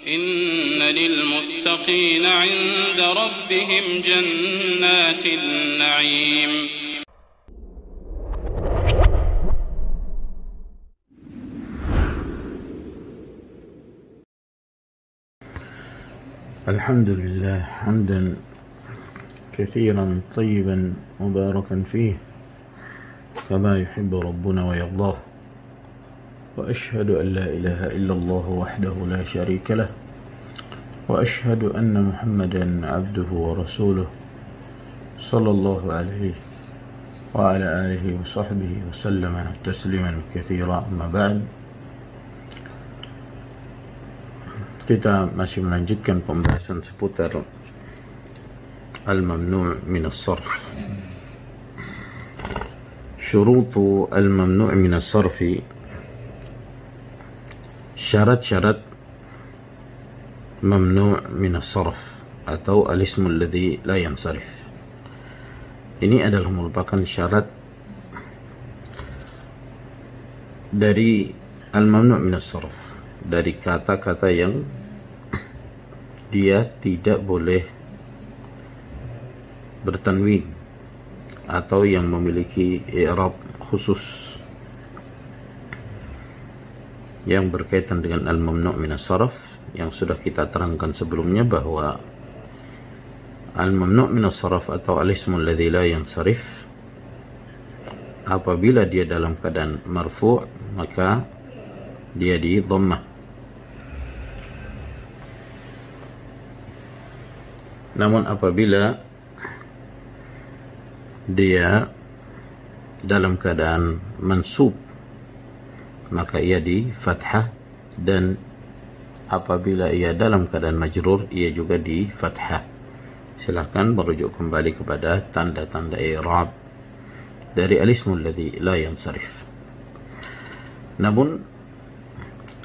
إن للمتقين عند ربهم جنات النعيم. الحمد لله حمدا كثيرا طيبا مباركا فيه كما يحب ربنا ويرضاه، وأشهد أن لا إله إلا الله وحده لا شريك له، وأشهد أن محمدا عبده ورسوله صلى الله عليه وعلى آله وصحبه وسلم تسليما كثيرا. أما بعد، kita masih melanjutkan pembahasan seputar al-mamnu' min as-sarf. Syurutu al-mamnu' min as-sarfi, syarat-syarat mamnu' min as-sarf atau al-ismu alladhi la yansarif. Ini adalah merupakan syarat dari al-mamnu' min as-sarf, dari kata-kata yang dia tidak boleh bertanwin atau yang memiliki i'rab khusus yang berkaitan dengan al-mamnu' min as-sarf, yang sudah kita terangkan sebelumnya bahwa al-mamnu' min as-sarf atau al-ismu alladhi la yansarif, apabila dia dalam keadaan marfu' maka dia di dhammah. Namun apabila dia dalam keadaan mansub maka ia di fathah, dan apabila ia dalam keadaan majrur ia juga di fathah. Silakan merujuk kembali kepada tanda-tanda i'rab dari al-ismu alladhi la yansarif. Namun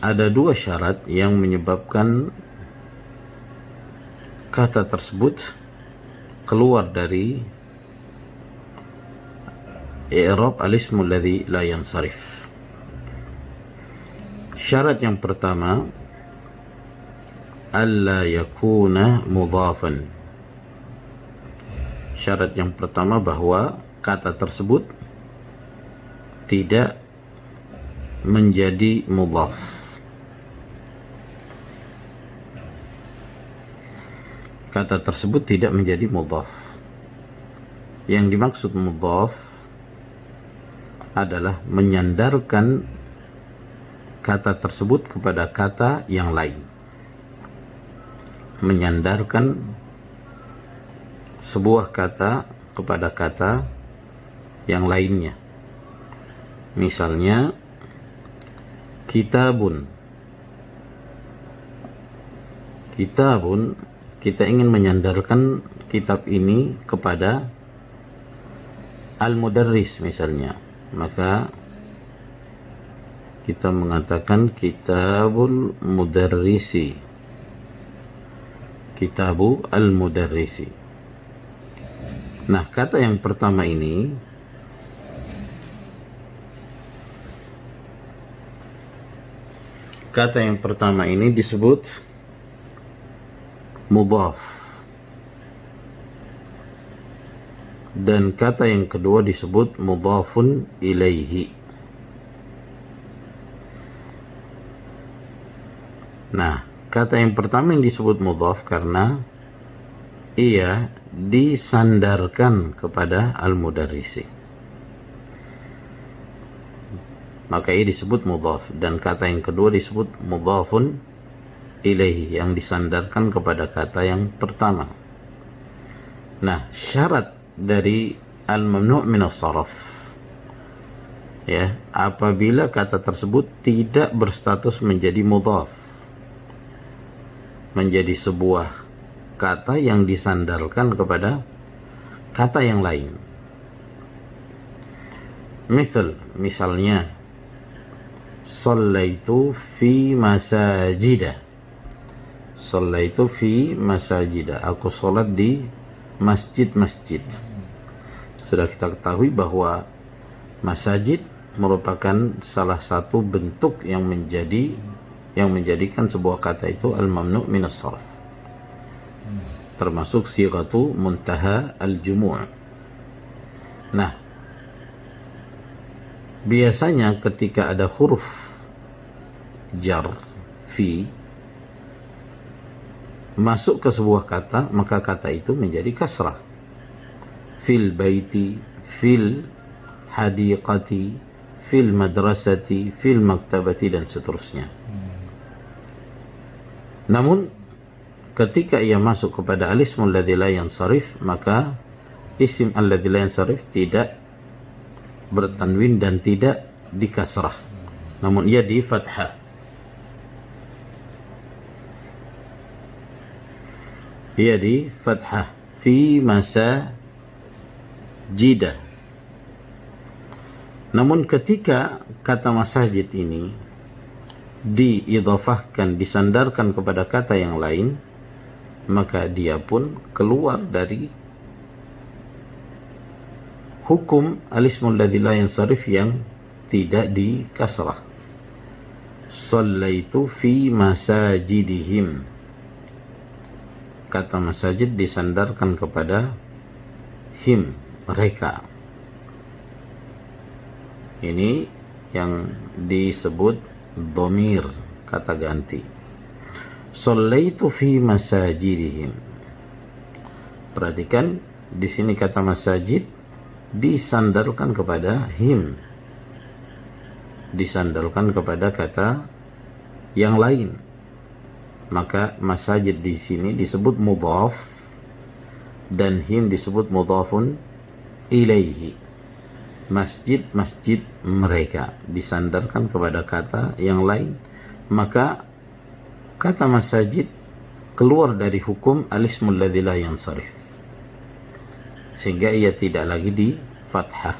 ada dua syarat yang menyebabkan kata tersebut keluar dari i'rab al-ismu alladhi la yansarif. Syarat yang pertama, alla yakuna mudhafan. Syarat yang pertama bahwa kata tersebut tidak menjadi mudhaf. Kata tersebut tidak menjadi mudhaf. Yang dimaksud mudhaf adalah menyandarkan kata tersebut kepada kata yang lain. Menyandarkan sebuah kata kepada kata yang lainnya. Misalnya kitabun. Kitabun, kita ingin menyandarkan kitab ini kepada al-mudarris misalnya, maka kita mengatakan kitabul mudarrisi, kitabu al-mudarrisi. Nah, kata yang pertama ini disebut mudhaf, dan kata yang kedua disebut mudhafun ilaihi. Nah, kata yang pertama yang disebut mudhaf karena ia disandarkan kepada al-mudarrisi, maka ia disebut mudhaf, dan kata yang kedua disebut mudhafun ilaihi yang disandarkan kepada kata yang pertama. Nah, syarat dari al-mamnu' min as-sarf, ya, apabila kata tersebut tidak berstatus menjadi mudhaf, menjadi sebuah kata yang disandarkan kepada kata yang lain. Misalnya shallaitu fi masajida. Shallaitu fi masajida, aku sholat di masjid-masjid. Sudah kita ketahui bahwa masajid merupakan salah satu bentuk yang menjadi yang menjadikan sebuah kata itu al-mamnu' min as-sarf, termasuk sighatu muntaha al-jumu'. Nah, biasanya ketika ada huruf jar fi masuk ke sebuah kata, maka kata itu menjadi kasrah. Fil baiti, fil hadiqati, fil madrasati, fil maktabati, dan seterusnya. Namun ketika ia masuk kepada al-ismul ladzi la yansarif, maka isim alladzi la yansarif tidak bertanwin dan tidak dikasrah, namun ia di fathah. Ia di fathah. Fi masa jidah. Namun ketika kata masajid ini diidhafahkan, disandarkan kepada kata yang lain, maka dia pun keluar dari hukum al-ismul ladzi la yansarif yang tidak di kasrah. Shallaitu fi masajidihim. Kata masajid disandarkan kepada him, mereka. Ini yang disebut dhamir, kata ganti. Shallaitu fi masajidihim. Perhatikan di sini kata masajid disandarkan kepada him, disandarkan kepada kata yang lain. Maka masajid di sini disebut mudhaf dan him disebut mudhafun ilaihi. Masjid-masjid mereka disandarkan kepada kata yang lain, maka kata masajid keluar dari hukum al-ismul ladzi la yansarif, sehingga ia tidak lagi di fathah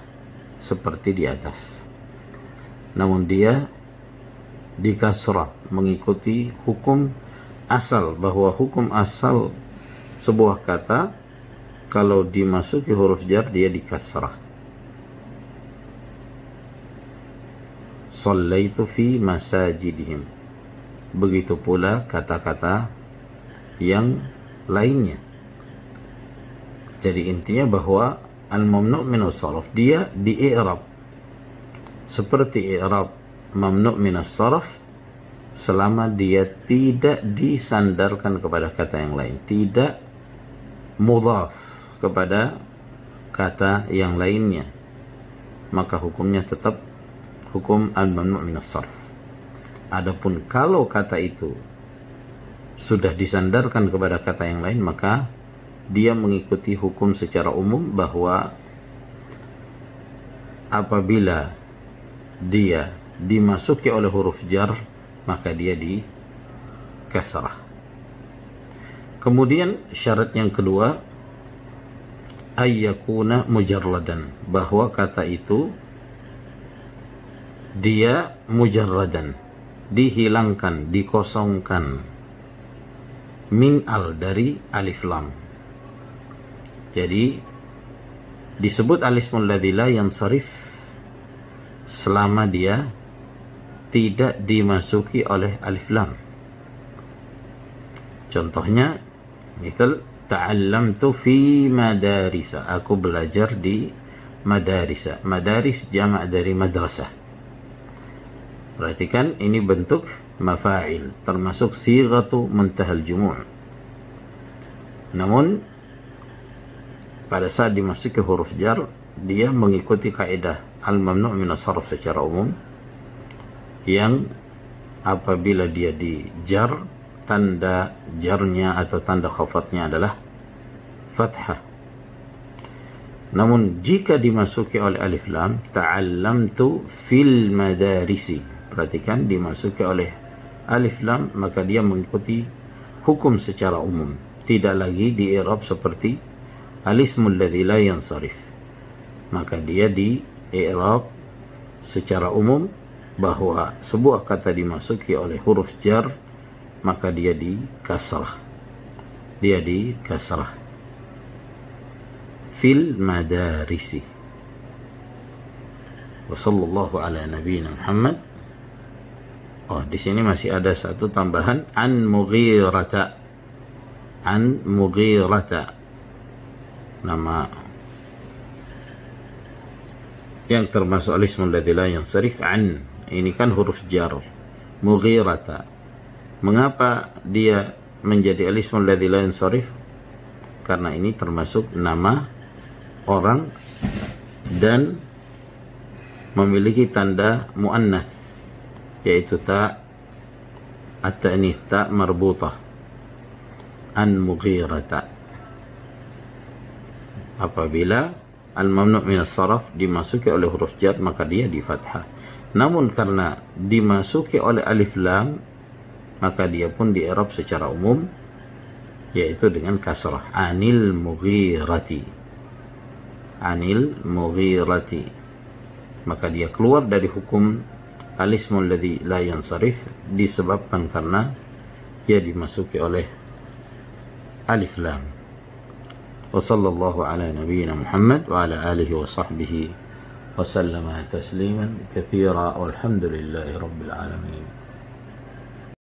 seperti di atas, namun dia di kasrah mengikuti hukum asal, bahwa hukum asal sebuah kata kalau dimasuki huruf jar dia di kasrah. Shallaitu fi masajidihim. Begitu pula kata-kata yang lainnya. Jadi intinya bahwa al-mamnu' min as-sarf dia di i'rab seperti i'rab mamnu' min as-sarf selama dia tidak disandarkan kepada kata yang lain, tidak mudhaf kepada kata yang lainnya, maka hukumnya tetap hukum al-mamnu' min as-sarf. Adapun kalau kata itu sudah disandarkan kepada kata yang lain, maka dia mengikuti hukum secara umum bahwa apabila dia dimasuki oleh huruf jar, maka dia di kasrah. Kemudian syarat yang kedua, ayyakuna mujarradan, bahwa kata itu dia mujarradan, dihilangkan, dikosongkan, min al, dari alif lam. Jadi disebut al-ismul ladzi la yansarif selama dia tidak dimasuki oleh alif lam. Contohnya, misal ta'allamtu fi madarisa, aku belajar di madarisa. Madaris jamak dari madrasah. Perhatikan, ini bentuk mafa'il, termasuk sighatu muntahal jumu'. Namun pada saat dimasuki huruf jar, dia mengikuti kaidah al-mamnu' min as-sarf secara umum, yang apabila dia di jar, tanda jarnya atau tanda khafatnya adalah fathah. Namun jika dimasuki oleh alif lam, ta'allamtu fil madarisi, perhatikan dimasuki oleh alif lam, maka dia mengikuti hukum secara umum, tidak lagi di i'rab seperti al-ismul ladzi la yansarif, maka dia di i'rab secara umum bahwa sebuah kata dimasuki oleh huruf jar, maka dia di kasrah, dia di kasrah. Fil madarisi. Wa sallallahu ala nabiyyina Muhammad. Oh, di sini masih ada satu tambahan, an Mughirata. An Mughirata, nama yang termasuk al-ismul ladzi la yansarif. An ini kan huruf jar. Mughirata, mengapa dia menjadi al-ismul ladzi la yansarif? Karena ini termasuk nama orang dan memiliki tanda muannats, yaitu ta at-ta'nits, ta marbutah. An Mughirata. Apabila al-mamnu' min as-sarf dimasuki oleh huruf jar, maka dia di fathah. Namun karena dimasuki oleh alif lam, maka dia pun di i'rab secara umum, yaitu dengan kasrah. Anil Mughirati. Anil Mughirati. Maka dia keluar dari hukum al-ismul ladzi la yansarif disebabkan karena dia dimasuki oleh alif lam. Wa sallallahu ala nabiyyina Muhammad wa ala alihi wa sahbihi wa sallama tasliman katsira walhamdulillahi rabbil alamin.